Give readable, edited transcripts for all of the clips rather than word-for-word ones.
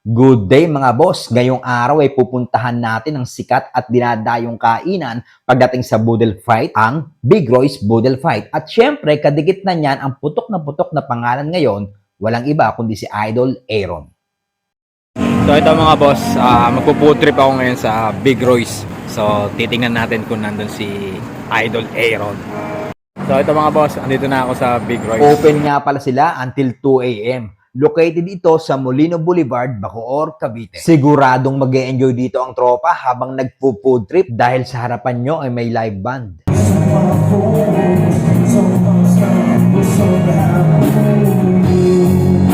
Good day mga boss! Ngayong araw ay pupuntahan natin ang sikat at dinadayong kainan pagdating sa Boodle Fight, ang Big Roy's Boodle Fight. At syempre, kadikit na niyan ang putok na pangalan ngayon, walang iba kundi si Idol Aaron. So ito mga boss, magpo-food trip ako ngayon sa Big Roy's. So titingnan natin kung nandun si Idol Aaron. So ito mga boss, andito na ako sa Big Roy's. Open nga pala sila until 2 a.m. Located ito sa Molino Boulevard, Bacoor, Cavite. Siguradong mag-e-enjoy dito ang tropa habang nagpo-food trip dahil sa harapan nyo ay may live band.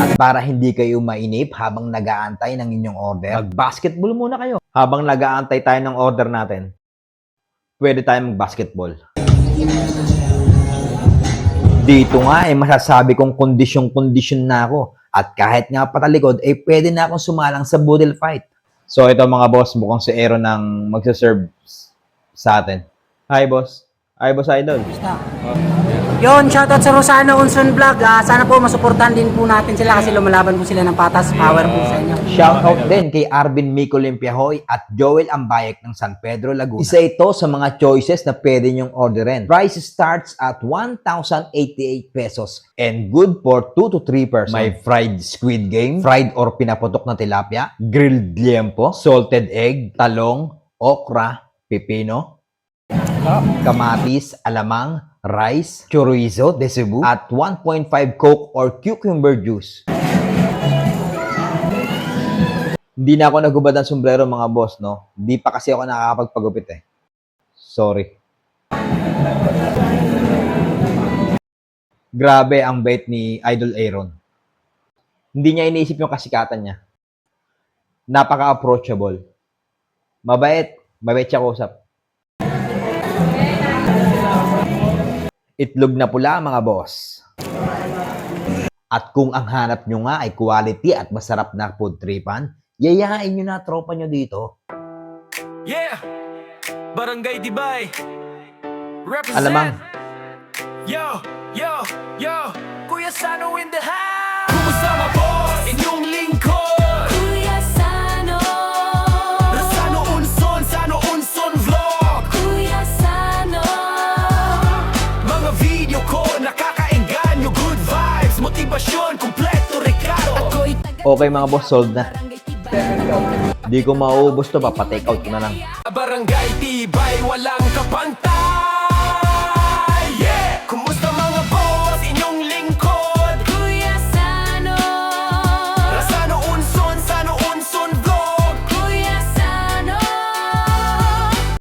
At para hindi kayo mainip habang nag-aantay ng inyong order, mag-basketball muna kayo. Habang nag-aantay tayo ng order natin, pwede tayong mag-basketball. Dito nga ay masasabi kong kondisyon na ako. At kahit nga patalikod, pwede na akong sumalang sa Boodle Fight. So ito mga boss, mukhang si Aaron ang magsaserve sa atin. Hi boss. Hi boss Idol. Yon, shoutout sa Rosano Unson Vlog. Sana po masuportahan din po natin sila kasi lumalaban po sila ng patas. Power po sa inyo. Shoutout din kay Arvin Mico Limpiahoy at Joel Ambayek ng San Pedro, Laguna. Isa ito sa mga choices na pwede nyong orderin. Price starts at 1,088 pesos and good for 2 to 3 persons. May fried squid game, fried or pinaputok na tilapia, grilled liempo, salted egg, talong, okra, pipino, kamatis, alamang, rice, chorizo de Cebu, at 1.5 Coke or cucumber juice. Hindi na ako nagubad ng sombrero mga boss, no? Hindi pa kasi ako nakakapagpagupit eh. Sorry. Grabe ang bait ni Idol Aaron. Hindi niya iniisip yung kasikatan niya. Napaka-approachable. Mabait siya kausap. Itlog na pula mga boss. At kung ang hanap nyo nga ay quality at masarap na food tripan, yayain nyo na tropa nyo dito. Yeah! Barangay Dibay! Represent! Alamang, Yo! Yo! Yo! Kuya Sano in the house! Kumusta mga boss? Inyong lingkod! Kuya Sano, Sano Unson Vlog! Kuya Sano, Mga video ko nakakaengganyo, good vibes, motivasyon, kumpleto regalo. ako'y taga okay mga boss, sold na. Barangay Tibay. Di ko mauubos to, papatake out ko na lang. Barangay Tibay, walang kapantay.